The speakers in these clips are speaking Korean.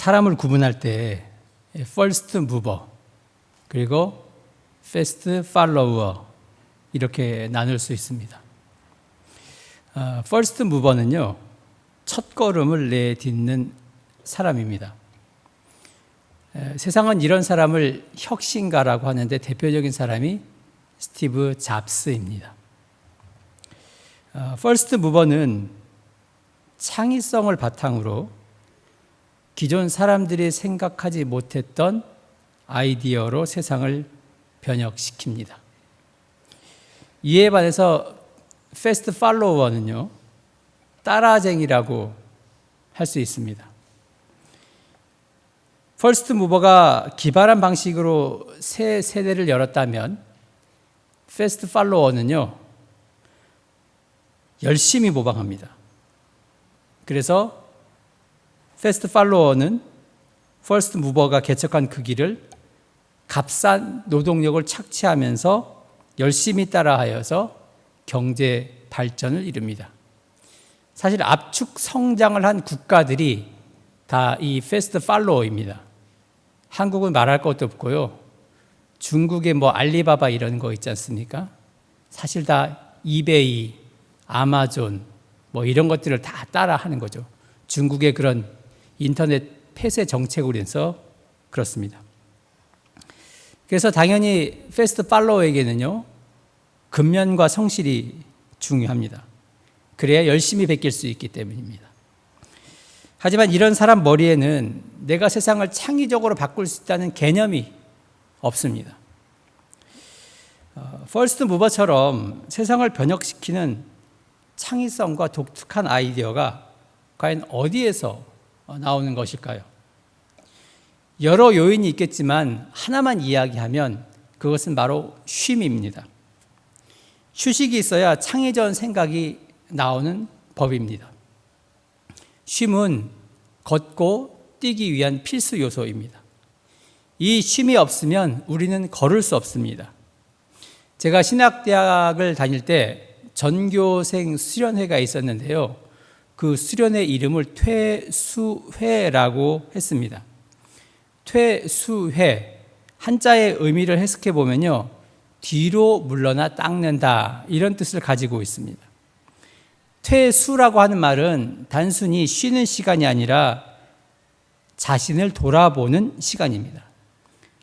사람을 구분할 때 first mover 그리고 fast follower 이렇게 나눌 수 있습니다. first mover는요, 첫 걸음을 내딛는 사람입니다. 세상은 이런 사람을 혁신가라고 하는데 대표적인 사람이 스티브 잡스입니다. 퍼스트 무버는 창의성을 바탕으로 기존 사람들이 생각하지 못했던 아이디어로 세상을 변혁시킵니다. 이에 반해서 패스트 팔로워는요, 따라쟁이라고 할 수 있습니다. 퍼스트 무버가 기발한 방식으로 새 세대를 열었다면 패스트 팔로워는요, 열심히 모방합니다. 그래서 패스트 팔로워는 퍼스트 무버가 개척한 그 길을 값싼 노동력을 착취하면서 열심히 따라하여서 경제 발전을 이룹니다. 사실 압축 성장을 한 국가들이 다 이 패스트 팔로워입니다. 한국은 말할 것도 없고요. 중국의 알리바바 이런 거 있지 않습니까? 사실 다 이베이, 아마존 이런 것들을 다 따라하는 거죠. 중국의 그런 인터넷 폐쇄 정책으로 인해서 그렇습니다. 그래서 당연히 패스트 팔로워에게는요, 근면과 성실이 중요합니다. 그래야 열심히 베낄 수 있기 때문입니다. 하지만 이런 사람 머리에는 내가 세상을 창의적으로 바꿀 수 있다는 개념이 없습니다. 퍼스트 무버처럼 세상을 변혁시키는 창의성과 독특한 아이디어가 과연 어디에서 나오는 것일까요? 여러 요인이 있겠지만 하나만 이야기하면 그것은 바로 쉼입니다. 휴식이 있어야 창의적인 생각이 나오는 법입니다. 쉼은 걷고 뛰기 위한 필수 요소입니다. 이 쉼이 없으면 우리는 걸을 수 없습니다. 제가 신학대학을 다닐 때 전교생 수련회가 있었는데요. 그 수련회 이름을 퇴수회라고 했습니다. 퇴수회, 한자의 의미를 해석해 보면요, 뒤로 물러나 닦는다 이런 뜻을 가지고 있습니다. 퇴수라고 하는 말은 단순히 쉬는 시간이 아니라 자신을 돌아보는 시간입니다.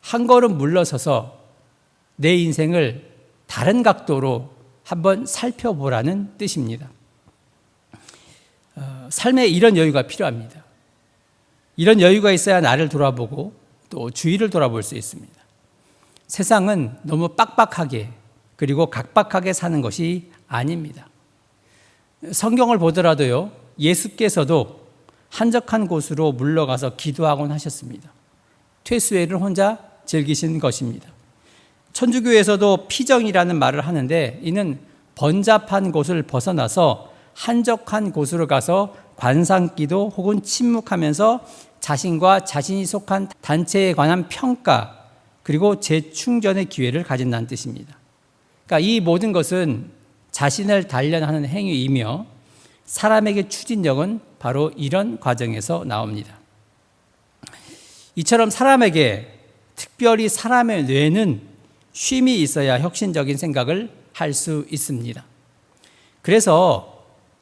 한 걸음 물러서서 내 인생을 다른 각도로 한번 살펴보라는 뜻입니다. 삶에 이런 여유가 필요합니다. 이런 여유가 있어야 나를 돌아보고 또 주위를 돌아볼 수 있습니다. 세상은 너무 빡빡하게 그리고 각박하게 사는 것이 아닙니다. 성경을 보더라도요, 예수께서도 한적한 곳으로 물러가서 기도하곤 하셨습니다. 퇴수회를 혼자 즐기신 것입니다. 천주교에서도 피정이라는 말을 하는데 이는 번잡한 곳을 벗어나서 한적한 곳으로 가서 관상기도 혹은 침묵하면서 자신과 자신이 속한 단체에 관한 평가 그리고 재충전의 기회를 가진다는 뜻입니다. 그러니까 이 모든 것은 자신을 단련하는 행위이며 사람에게 추진력은 바로 이런 과정에서 나옵니다. 이처럼 사람에게, 특별히 사람의 뇌는 쉼이 있어야 혁신적인 생각을 할 수 있습니다. 그래서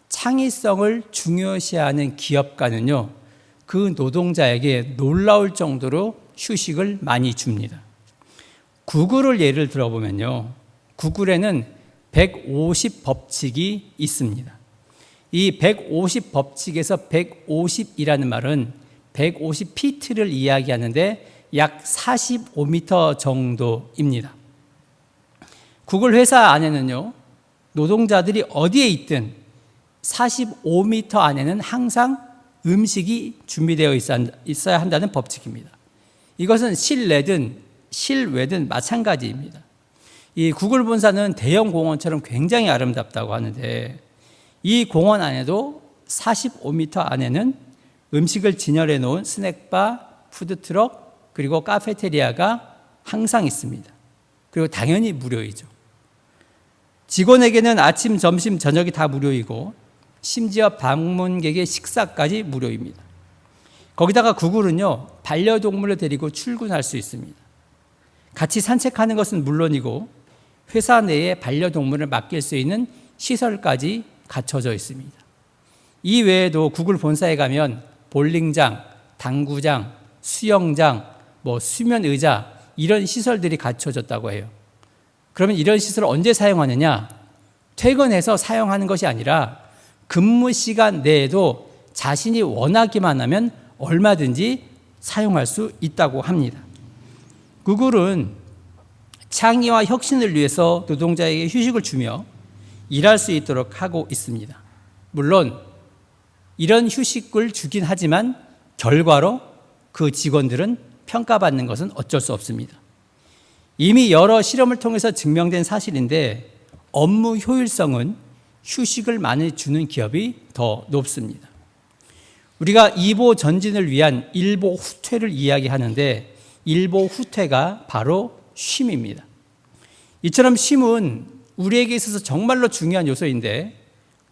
창의성을 중요시하는 기업가는요, 그 노동자에게 놀라울 정도로 휴식을 많이 줍니다. 구글을 예를 들어보면요, 구글에는 150 법칙이 있습니다. 이 150 법칙에서 150이라는 말은 150피트를 이야기하는데 약 45m 정도입니다. 구글 회사 안에는요, 노동자들이 어디에 있든 45m 안에는 항상 음식이 준비되어 있어야 한다는 법칙입니다. 이것은 실내든 실외든 마찬가지입니다. 이 구글 본사는 대형 공원처럼 굉장히 아름답다고 하는데 이 공원 안에도 45m 안에는 음식을 진열해 놓은 스낵바, 푸드트럭, 그리고 카페테리아가 항상 있습니다. 그리고 당연히 무료이죠. 직원에게는 아침, 점심, 저녁이 다 무료이고 심지어 방문객의 식사까지 무료입니다. 거기다가 구글은요, 반려동물을 데리고 출근할 수 있습니다. 같이 산책하는 것은 물론이고 회사 내에 반려동물을 맡길 수 있는 시설까지 갖춰져 있습니다. 이 외에도 구글 본사에 가면 볼링장, 당구장, 수영장, 수면 의자 이런 시설들이 갖춰졌다고 해요. 그러면 이런 시설을 언제 사용하느냐? 퇴근해서 사용하는 것이 아니라 근무 시간 내에도 자신이 원하기만 하면 얼마든지 사용할 수 있다고 합니다. 구글은 창의와 혁신을 위해서 노동자에게 휴식을 주며 일할 수 있도록 하고 있습니다. 물론 이런 휴식을 주긴 하지만 결과로 그 직원들은 평가받는 것은 어쩔 수 없습니다. 이미 여러 실험을 통해서 증명된 사실인데 업무 효율성은 휴식을 많이 주는 기업이 더 높습니다. 우리가 이보 전진을 위한 일보 후퇴를 이야기하는데 일보 후퇴가 바로 쉼입니다. 이처럼 쉼은 우리에게 있어서 정말로 중요한 요소인데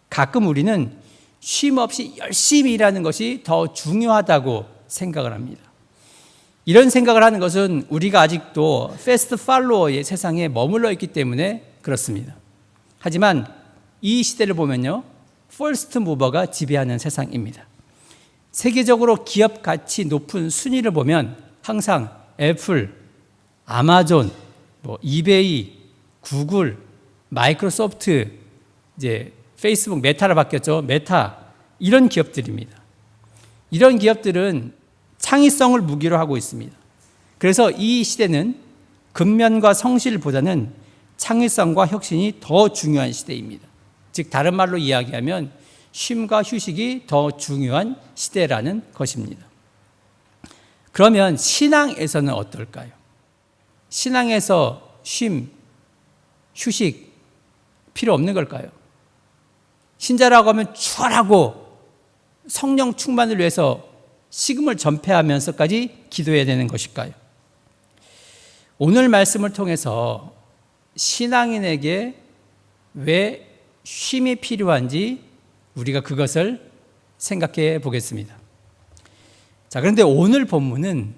가끔 우리는 쉼 없이 열심히 일하는 것이 더 중요하다고 생각을 합니다. 이런 생각을 하는 것은 우리가 아직도 패스트 팔로워의 세상에 머물러 있기 때문에 그렇습니다. 하지만 이 시대를 보면요, 퍼스트 무버가 지배하는 세상입니다. 세계적으로 기업 가치 높은 순위를 보면 항상 애플, 아마존, 이베이, 구글, 마이크로소프트, 이제 페이스북 메타로 바뀌었죠. 메타, 이런 기업들입니다. 이런 기업들은 창의성을 무기로 하고 있습니다. 그래서 이 시대는 근면과 성실보다는 창의성과 혁신이 더 중요한 시대입니다. 즉 다른 말로 이야기하면 쉼과 휴식이 더 중요한 시대라는 것입니다. 그러면 신앙에서는 어떨까요? 신앙에서 쉼, 휴식 필요 없는 걸까요? 신자라고 하면 추월하고 성령 충만을 위해서 식음을 전폐하면서까지 기도해야 되는 것일까요? 오늘 말씀을 통해서 신앙인에게 왜 쉼이 필요한지 우리가 그것을 생각해 보겠습니다. 자, 그런데 오늘 본문은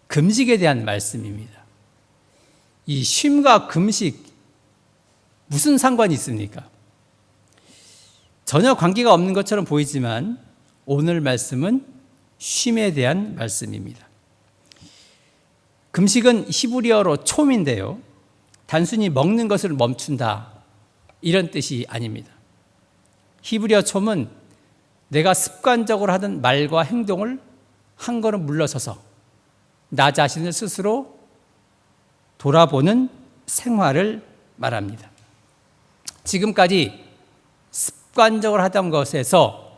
금식에 대한 말씀입니다. 이 쉼과 금식 무슨 상관이 있습니까? 전혀 관계가 없는 것처럼 보이지만 오늘 말씀은 쉼에 대한 말씀입니다. 금식은 히브리어로 촘인데요, 단순히 먹는 것을 멈춘다 이런 뜻이 아닙니다. 히브리어 촘은 내가 습관적으로 하던 말과 행동을 한 걸음 물러서서 나 자신을 스스로 돌아보는 생활을 말합니다. 지금까지 습관적으로 하던 것에서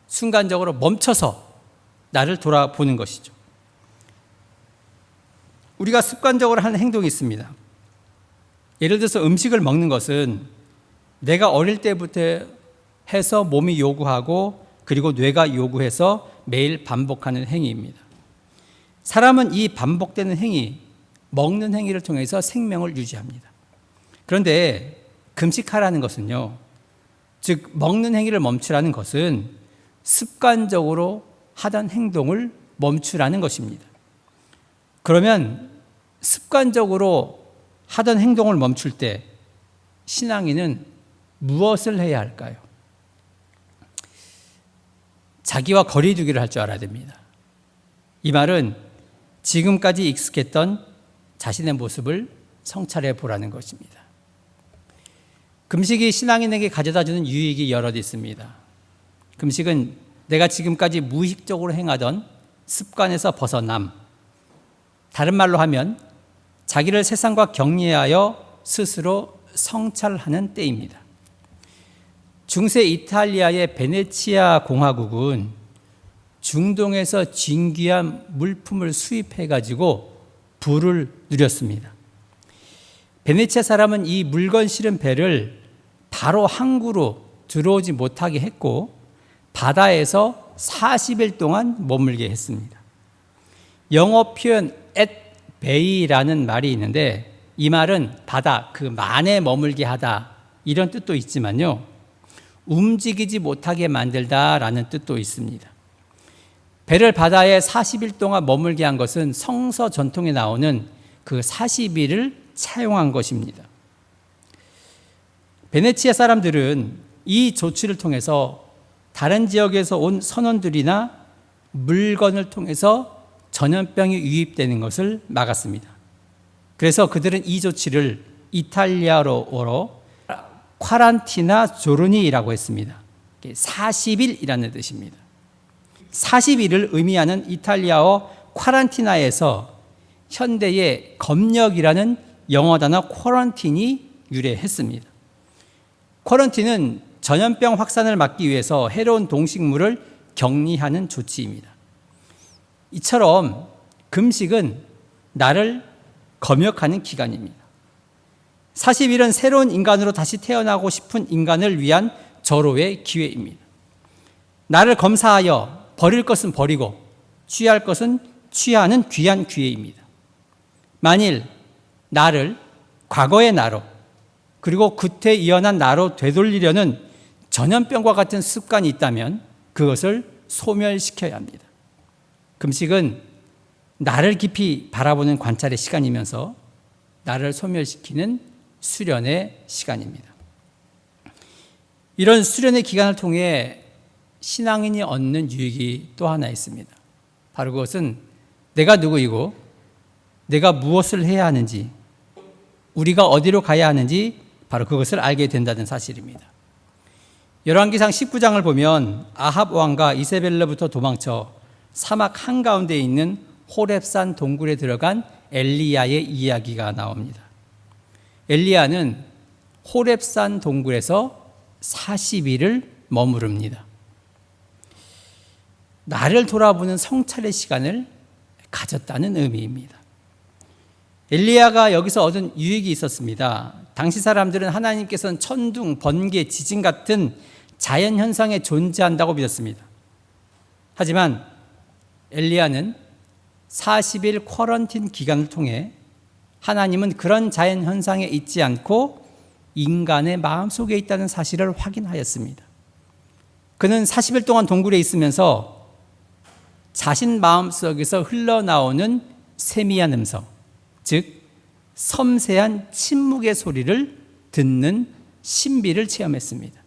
순간적으로 멈춰서 나를 돌아보는 것이죠. 우리가 습관적으로 하는 행동이 있습니다. 예를 들어서 음식을 먹는 것은 내가 어릴 때부터 해서 몸이 요구하고 그리고 뇌가 요구해서 매일 반복하는 행위입니다. 사람은 이 반복되는 행위, 먹는 행위를 통해서 생명을 유지합니다. 그런데 금식하라는 것은요, 즉 먹는 행위를 멈추라는 것은 습관적으로 하던 행동을 멈추라는 것입니다. 그러면 습관적으로 하던 행동을 멈출 때 신앙인은 무엇을 해야 할까요? 자기와 거리 두기를 할 줄 알아야 됩니다. 이 말은 지금까지 익숙했던 자신의 모습을 성찰해 보라는 것입니다. 금식이 신앙인에게 가져다주는 유익이 여럿 있습니다. 금식은 내가 지금까지 무의식적으로 행하던 습관에서 벗어남, 다른 말로 하면 자기를 세상과 격리하여 스스로 성찰하는 때입니다. 중세 이탈리아의 베네치아 공화국은 중동에서 진귀한 물품을 수입해가지고 부를 누렸습니다. 베네치아 사람은 이 물건 실은 배를 바로 항구로 들어오지 못하게 했고 바다에서 40일 동안 머물게 했습니다. 영어 표현 at bay라는 말이 있는데 이 말은 바다, 그 만에 머물게 하다 이런 뜻도 있지만요, 움직이지 못하게 만들다라는 뜻도 있습니다. 배를 바다에 40일 동안 머물게 한 것은 성서 전통에 나오는 그 40일을 차용한 것입니다. 베네치아 사람들은 이 조치를 통해서 다른 지역에서 온 선원들이나 물건을 통해서 전염병이 유입되는 것을 막았습니다. 그래서 그들은 이 조치를 이탈리아어로 쿼란티나 조르니라고 했습니다. 40일이라는 뜻입니다. 40일을 의미하는 이탈리아어 쿼란티나에서 현대의 검역이라는 영어 단어 쿼런틴이 유래했습니다. 쿼런틴은 전염병 확산을 막기 위해서 해로운 동식물을 격리하는 조치입니다. 이처럼 금식은 나를 검역하는 기간입니다. 40일은 새로운 인간으로 다시 태어나고 싶은 인간을 위한 절호의 기회입니다. 나를 검사하여 버릴 것은 버리고 취할 것은 취하는 귀한 기회입니다. 만일 나를 과거의 나로 그리고 구태 이어난 나로 되돌리려는 전염병과 같은 습관이 있다면 그것을 소멸시켜야 합니다. 금식은 나를 깊이 바라보는 관찰의 시간이면서 나를 소멸시키는 수련의 시간입니다. 이런 수련의 기간을 통해 신앙인이 얻는 유익이 또 하나 있습니다. 바로 그것은 내가 누구이고 내가 무엇을 해야 하는지, 우리가 어디로 가야 하는지 바로 그것을 알게 된다는 사실입니다. 열왕기상 19장을 보면 아합 왕과 이세벨로부터 도망쳐 사막 한가운데 있는 호렙산 동굴에 들어간 엘리야의 이야기가 나옵니다. 엘리야는 호렙산 동굴에서 40일을 머무릅니다. 나를 돌아보는 성찰의 시간을 가졌다는 의미입니다. 엘리야가 여기서 얻은 유익이 있었습니다. 당시 사람들은 하나님께서는 천둥, 번개, 지진 같은 자연현상에 존재한다고 믿었습니다. 하지만 엘리야는 40일 쿼런틴 기간을 통해 하나님은 그런 자연현상에 있지 않고 인간의 마음속에 있다는 사실을 확인하였습니다. 그는 40일 동안 동굴에 있으면서 자신 마음속에서 흘러나오는 세미한 음성, 즉 섬세한 침묵의 소리를 듣는 신비를 체험했습니다.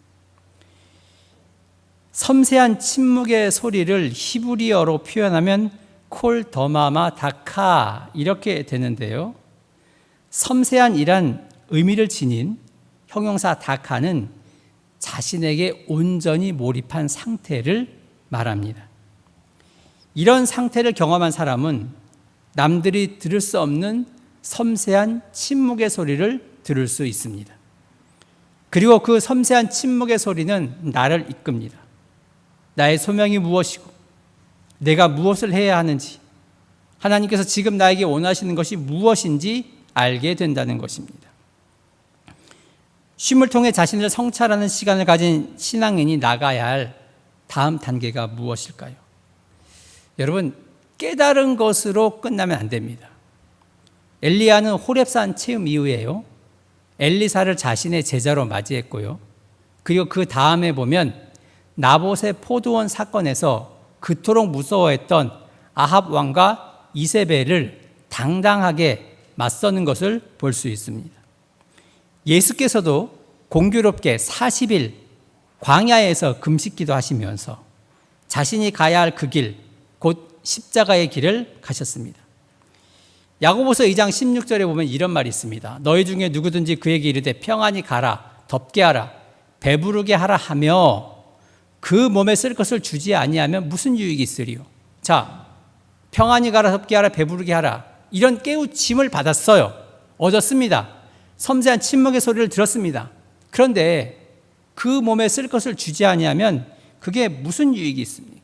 섬세한 침묵의 소리를 히브리어로 표현하면 콜 더마마 다카 이렇게 되는데요. 섬세한이란 의미를 지닌 형용사 다카는 자신에게 온전히 몰입한 상태를 말합니다. 이런 상태를 경험한 사람은 남들이 들을 수 없는 섬세한 침묵의 소리를 들을 수 있습니다. 그리고 그 섬세한 침묵의 소리는 나를 이끕니다. 나의 소명이 무엇이고 내가 무엇을 해야 하는지, 하나님께서 지금 나에게 원하시는 것이 무엇인지 알게 된다는 것입니다. 쉼을 통해 자신을 성찰하는 시간을 가진 신앙인이 나가야 할 다음 단계가 무엇일까요? 여러분, 깨달은 것으로 끝나면 안 됩니다. 엘리야는 호렙산 체험 이후에요, 엘리사를 자신의 제자로 맞이했고요. 그리고 그 다음에 보면 나봇의 포도원 사건에서 그토록 무서워했던 아합 왕과 이세벨을 당당하게 맞서는 것을 볼 수 있습니다. 예수께서도 공교롭게 40일 광야에서 금식기도 하시면서 자신이 가야 할 그 길, 곧 십자가의 길을 가셨습니다. 야고보서 2장 16절에 보면 이런 말이 있습니다. 너희 중에 누구든지 그에게 이르되 평안히 가라, 덥게 하라, 배부르게 하라 하며 그 몸에 쓸 것을 주지 아니하면 무슨 유익이 있으리요? 자, 평안히 가라, 덥게 하라, 배부르게 하라, 이런 깨우침을 받았어요. 얻었습니다. 섬세한 침묵의 소리를 들었습니다. 그런데 그 몸에 쓸 것을 주지 아니하면 그게 무슨 유익이 있습니까?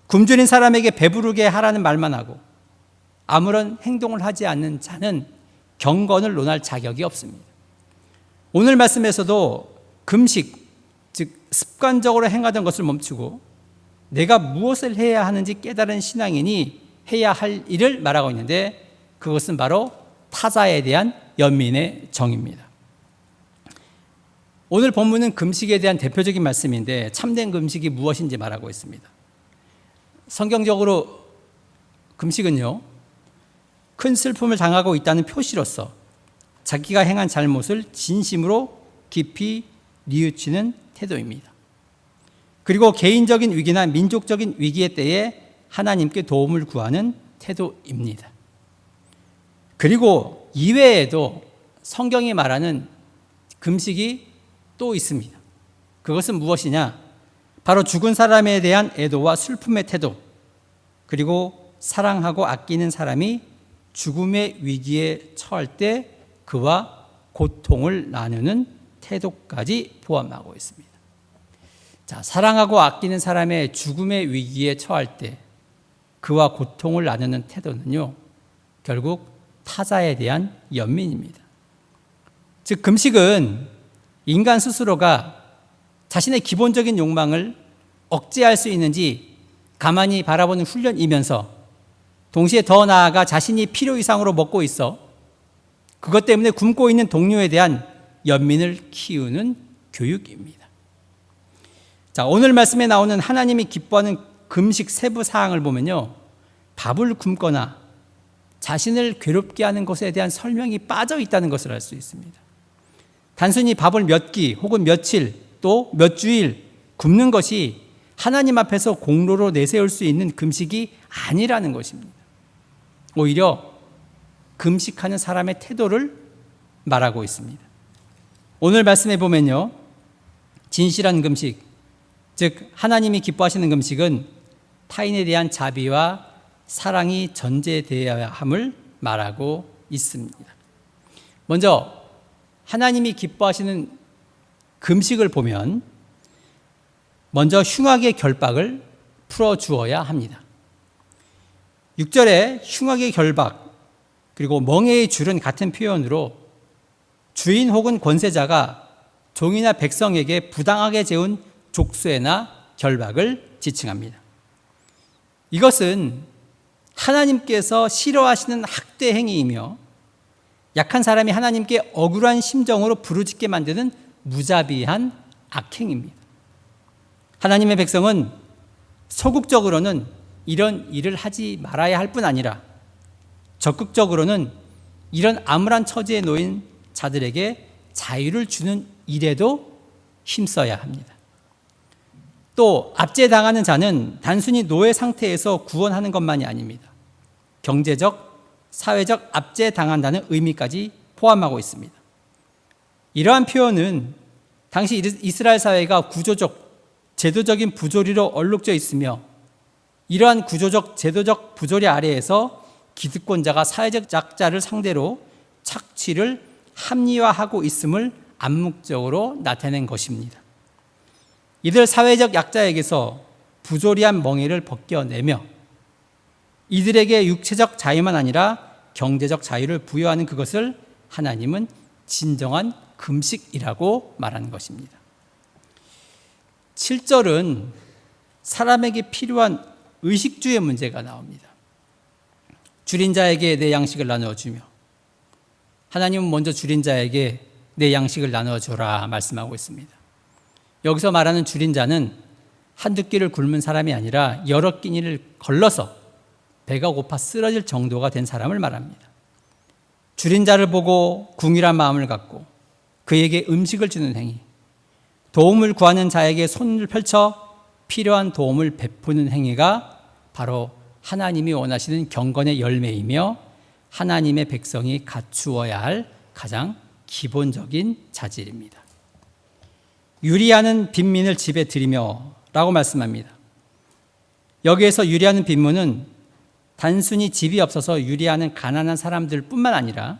굶주린 사람에게 배부르게 하라는 말만 하고 아무런 행동을 하지 않는 자는 경건을 논할 자격이 없습니다. 오늘 말씀에서도 금식, 즉 습관적으로 행하던 것을 멈추고 내가 무엇을 해야 하는지 깨달은 신앙인이 해야 할 일을 말하고 있는데, 그것은 바로 타자에 대한 연민의 정입니다. 오늘 본문은 금식에 대한 대표적인 말씀인데 참된 금식이 무엇인지 말하고 있습니다. 성경적으로 금식은요, 큰 슬픔을 당하고 있다는 표시로서 자기가 행한 잘못을 진심으로 깊이 뉘우치는 태도입니다. 그리고 개인적인 위기나 민족적인 위기의 때에 하나님께 도움을 구하는 태도입니다. 그리고 이외에도 성경이 말하는 금식이 또 있습니다. 그것은 무엇이냐? 바로 죽은 사람에 대한 애도와 슬픔의 태도, 그리고 사랑하고 아끼는 사람이 죽음의 위기에 처할 때 그와 고통을 나누는 태도까지 포함하고 있습니다. 자, 사랑하고 아끼는 사람의 죽음의 위기에 처할 때 그와 고통을 나누는 태도는요, 결국 타자에 대한 연민입니다. 즉, 금식은 인간 스스로가 자신의 기본적인 욕망을 억제할 수 있는지 가만히 바라보는 훈련이면서 동시에 더 나아가 자신이 필요 이상으로 먹고 있어 그것 때문에 굶고 있는 동료에 대한 연민을 키우는 교육입니다. 자, 오늘 말씀에 나오는 하나님이 기뻐하는 금식 세부 사항을 보면요, 밥을 굶거나 자신을 괴롭게 하는 것에 대한 설명이 빠져 있다는 것을 알 수 있습니다. 단순히 밥을 몇 끼 혹은 며칠 또 몇 주일 굶는 것이 하나님 앞에서 공로로 내세울 수 있는 금식이 아니라는 것입니다. 오히려 금식하는 사람의 태도를 말하고 있습니다. 오늘 말씀에 보면요, 진실한 금식, 즉 하나님이 기뻐하시는 금식은 타인에 대한 자비와 사랑이 전제되어야 함을 말하고 있습니다. 먼저 하나님이 기뻐하시는 금식을 보면 먼저 흉악의 결박을 풀어주어야 합니다. 6절에 흉악의 결박 그리고 멍에의 줄은 같은 표현으로 주인 혹은 권세자가 종이나 백성에게 부당하게 재운 족쇄나 결박을 지칭합니다. 이것은 하나님께서 싫어하시는 학대 행위이며 약한 사람이 하나님께 억울한 심정으로 부르짖게 만드는 무자비한 악행입니다. 하나님의 백성은 소극적으로는 이런 일을 하지 말아야 할 뿐 아니라 적극적으로는 이런 암울한 처지에 놓인 자들에게 자유를 주는 일에도 힘써야 합니다. 또 압제당하는 자는 단순히 노예 상태에서 구원하는 것만이 아닙니다. 경제적, 사회적 압제당한다는 의미까지 포함하고 있습니다. 이러한 표현은 당시 이스라엘 사회가 구조적, 제도적인 부조리로 얼룩져 있으며 이러한 구조적, 제도적 부조리 아래에서 기득권자가 사회적 약자를 상대로 착취를 합리화하고 있음을 암묵적으로 나타낸 것입니다. 이들 사회적 약자에게서 부조리한 멍에를 벗겨내며 이들에게 육체적 자유만 아니라 경제적 자유를 부여하는 그것을 하나님은 진정한 금식이라고 말하는 것입니다. 7절은 사람에게 필요한 의식주의 문제가 나옵니다. 줄인 자에게 내 양식을 나누어주며, 하나님은 먼저 줄인 자에게 내 양식을 나누어줘라 말씀하고 있습니다. 여기서 말하는 줄인 자는 한두 끼를 굶은 사람이 아니라 여러 끼니를 걸러서 배가 고파 쓰러질 정도가 된 사람을 말합니다. 줄인 자를 보고 궁일한 마음을 갖고 그에게 음식을 주는 행위, 도움을 구하는 자에게 손을 펼쳐 필요한 도움을 베푸는 행위가 바로 하나님이 원하시는 경건의 열매이며 하나님의 백성이 갖추어야 할 가장 기본적인 자질입니다. 유리하는 빈민을 집에 들이며 라고 말씀합니다. 여기에서 유리하는 빈민은 단순히 집이 없어서 유리하는 가난한 사람들 뿐만 아니라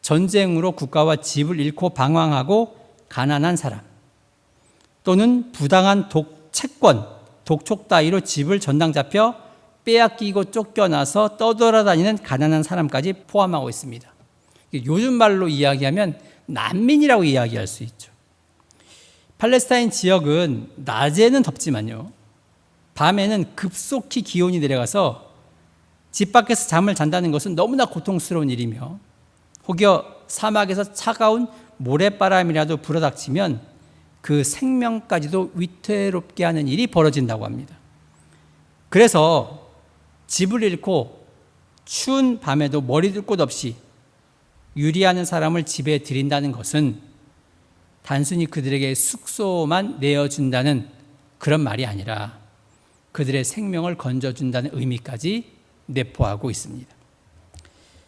전쟁으로 국가와 집을 잃고 방황하고 가난한 사람, 또는 부당한 채권, 독촉 따위로 집을 전당 잡혀 빼앗기고 쫓겨나서 떠돌아다니는 가난한 사람까지 포함하고 있습니다. 요즘 말로 이야기하면 난민이라고 이야기할 수 있죠. 팔레스타인 지역은 낮에는 덥지만요, 밤에는 급속히 기온이 내려가서 집 밖에서 잠을 잔다는 것은 너무나 고통스러운 일이며 혹여 사막에서 차가운 모래바람이라도 불어닥치면 그 생명까지도 위태롭게 하는 일이 벌어진다고 합니다. 그래서 집을 잃고 추운 밤에도 머리둘 곳 없이 유리하는 사람을 집에 들인다는 것은 단순히 그들에게 숙소만 내어준다는 그런 말이 아니라 그들의 생명을 건져준다는 의미까지 내포하고 있습니다.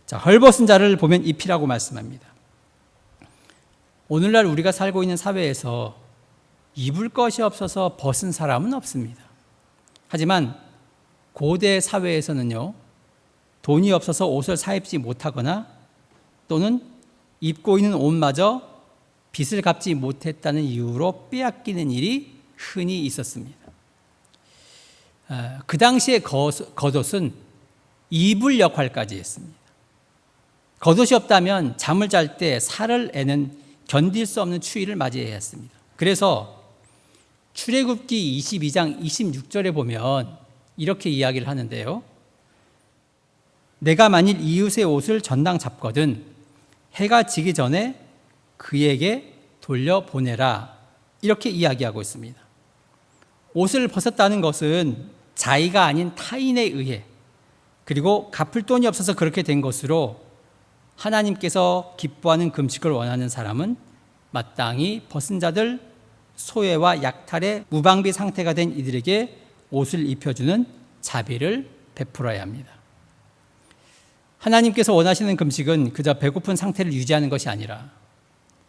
자, 헐벗은 자를 보면 잎이라고 말씀합니다. 오늘날 우리가 살고 있는 사회에서 입을 것이 없어서 벗은 사람은 없습니다. 하지만 고대 사회에서는요, 돈이 없어서 옷을 사입지 못하거나 또는 입고 있는 옷마저 빚을 갚지 못했다는 이유로 빼앗기는 일이 흔히 있었습니다. 그 당시에 겉옷은 이불 역할까지 했습니다. 겉옷이 없다면 잠을 잘 때 살을 애는 견딜 수 없는 추위를 맞이해야 했습니다. 그래서 출애굽기 22장 26절에 보면 이렇게 이야기를 하는데요. 내가 만일 이웃의 옷을 전당 잡거든 해가 지기 전에 그에게 돌려보내라. 이렇게 이야기하고 있습니다. 옷을 벗었다는 것은 자의가 아닌 타인에 의해 그리고 갚을 돈이 없어서 그렇게 된 것으로 하나님께서 기뻐하는 금식을 원하는 사람은 마땅히 벗은 자들, 소외와 약탈의 무방비 상태가 된 이들에게 옷을 입혀주는 자비를 베풀어야 합니다. 하나님께서 원하시는 금식은 그저 배고픈 상태를 유지하는 것이 아니라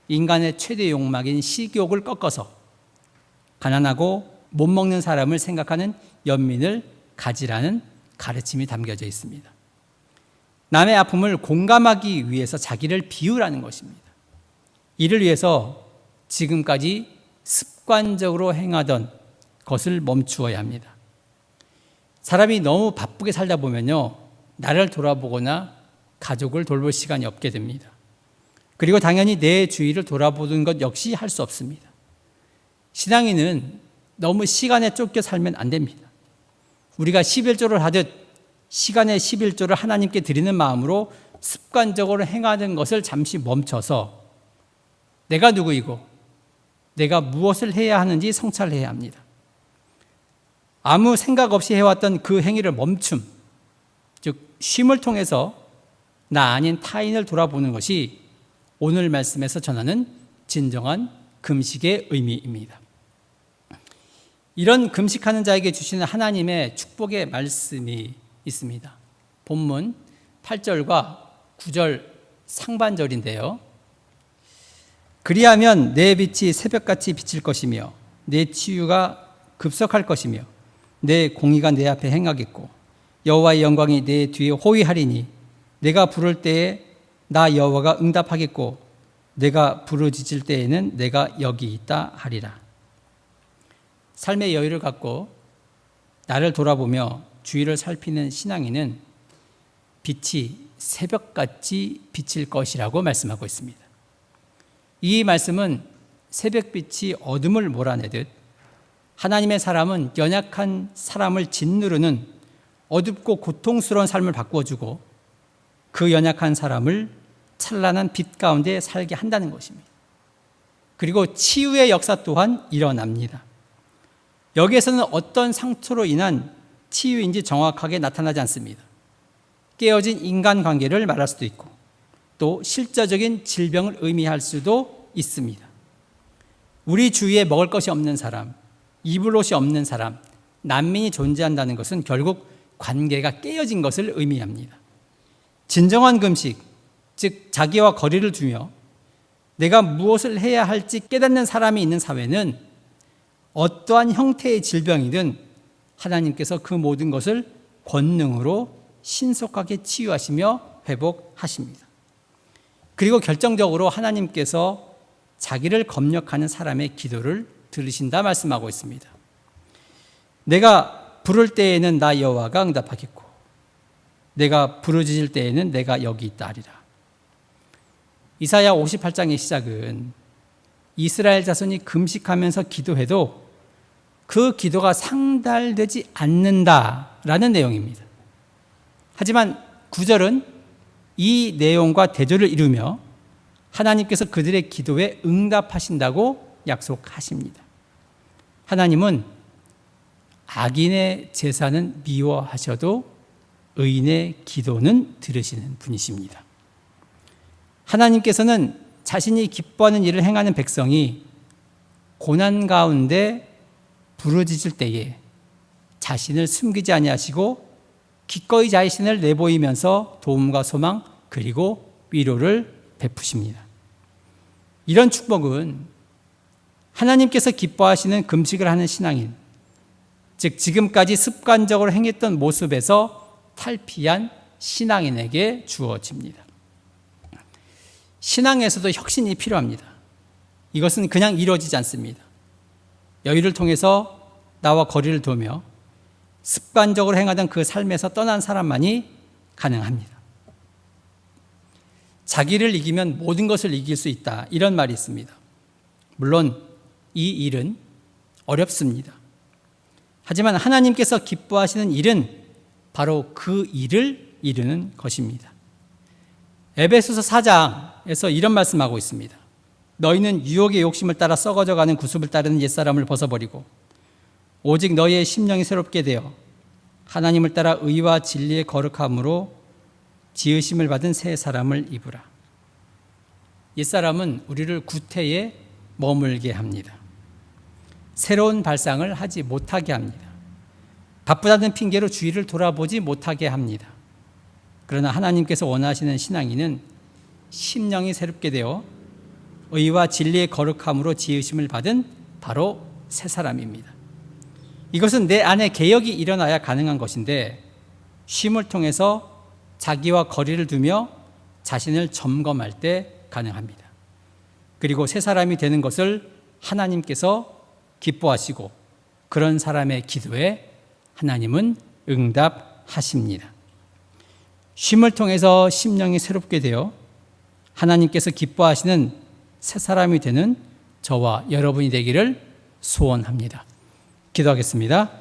인간의 최대 욕망인 식욕을 꺾어서 가난하고 못 먹는 사람을 생각하는 연민을 가지라는 가르침이 담겨져 있습니다. 남의 아픔을 공감하기 위해서 자기를 비우라는 것입니다. 이를 위해서 지금까지 습관적으로 행하던 것을 멈추어야 합니다. 사람이 너무 바쁘게 살다 보면요, 나를 돌아보거나 가족을 돌볼 시간이 없게 됩니다. 그리고 당연히 내 주위를 돌아보는 것 역시 할 수 없습니다. 신앙인은 너무 시간에 쫓겨 살면 안 됩니다. 우리가 11조를 하듯 시간의 11조를 하나님께 드리는 마음으로 습관적으로 행하는 것을 잠시 멈춰서 내가 누구이고 내가 무엇을 해야 하는지 성찰해야 합니다. 아무 생각 없이 해왔던 그 행위를 멈춤, 즉 쉼을 통해서 나 아닌 타인을 돌아보는 것이 오늘 말씀에서 전하는 진정한 금식의 의미입니다. 이런 금식하는 자에게 주시는 하나님의 축복의 말씀이 있습니다. 본문 8절과 9절 상반절인데요. 그리하면 내 빛이 새벽같이 비칠 것이며 내 치유가 급속할 것이며 내 공의가 내 앞에 행하겠고 여호와의 영광이 내 뒤에 호위하리니 내가 부를 때에 나 여호와가 응답하겠고 내가 부르짖을 때에는 내가 여기 있다 하리라. 삶의 여유를 갖고 나를 돌아보며 주위를 살피는 신앙인은 빛이 새벽같이 비칠 것이라고 말씀하고 있습니다. 이 말씀은 새벽빛이 어둠을 몰아내듯 하나님의 사람은 연약한 사람을 짓누르는 어둡고 고통스러운 삶을 바꾸어주고 그 연약한 사람을 찬란한 빛 가운데 살게 한다는 것입니다. 그리고 치유의 역사 또한 일어납니다. 여기에서는 어떤 상처로 인한 치유인지 정확하게 나타나지 않습니다. 깨어진 인간관계를 말할 수도 있고 또 실제적인 질병을 의미할 수도 있습니다. 우리 주위에 먹을 것이 없는 사람, 입을 옷이 없는 사람, 난민이 존재한다는 것은 결국 관계가 깨어진 것을 의미합니다. 진정한 금식, 즉 자기와 거리를 두며 내가 무엇을 해야 할지 깨닫는 사람이 있는 사회는 어떠한 형태의 질병이든 하나님께서 그 모든 것을 권능으로 신속하게 치유하시며 회복하십니다. 그리고 결정적으로 하나님께서 자기를 검역하는 사람의 기도를 들으신다 말씀하고 있습니다. 내가 부를 때에는 나 여호와가 응답하겠고 내가 부르짖을 때에는 내가 여기 있다 하리라. 이사야 58장의 시작은 이스라엘 자손이 금식하면서 기도해도 그 기도가 상달되지 않는다라는 내용입니다. 하지만 9절은 이 내용과 대조를 이루며 하나님께서 그들의 기도에 응답하신다고 약속하십니다. 하나님은 악인의 제사는 미워하셔도 의인의 기도는 들으시는 분이십니다. 하나님께서는 자신이 기뻐하는 일을 행하는 백성이 고난 가운데 부르짖을 때에 자신을 숨기지 아니하시고 기꺼이 자신을 내보이면서 도움과 소망 그리고 위로를 베푸십니다. 이런 축복은 하나님께서 기뻐하시는 금식을 하는 신앙인, 즉 지금까지 습관적으로 행했던 모습에서 탈피한 신앙인에게 주어집니다. 신앙에서도 혁신이 필요합니다. 이것은 그냥 이루어지지 않습니다. 여유를 통해서 나와 거리를 두며 습관적으로 행하던 그 삶에서 떠난 사람만이 가능합니다. 자기를 이기면 모든 것을 이길 수 있다, 이런 말이 있습니다. 물론 이 일은 어렵습니다. 하지만 하나님께서 기뻐하시는 일은 바로 그 일을 이루는 것입니다. 에베소서 4장에서 이런 말씀하고 있습니다. 너희는 유혹의 욕심을 따라 썩어져가는 구습을 따르는 옛사람을 벗어버리고 오직 너희의 심령이 새롭게 되어 하나님을 따라 의와 진리의 거룩함으로 지으심을 받은 새 사람을 입으라. 옛사람은 우리를 구태에 머물게 합니다. 새로운 발상을 하지 못하게 합니다. 바쁘다는 핑계로 주위를 돌아보지 못하게 합니다. 그러나 하나님께서 원하시는 신앙인은 심령이 새롭게 되어 의와 진리의 거룩함으로 지으심을 받은 바로 새 사람입니다. 이것은 내 안에 개혁이 일어나야 가능한 것인데 쉼을 통해서 자기와 거리를 두며 자신을 점검할 때 가능합니다. 그리고 새 사람이 되는 것을 하나님께서 기뻐하시고 그런 사람의 기도에 하나님은 응답하십니다. 쉼을 통해서 심령이 새롭게 되어 하나님께서 기뻐하시는 새 사람이 되는 저와 여러분이 되기를 소원합니다. 기도하겠습니다.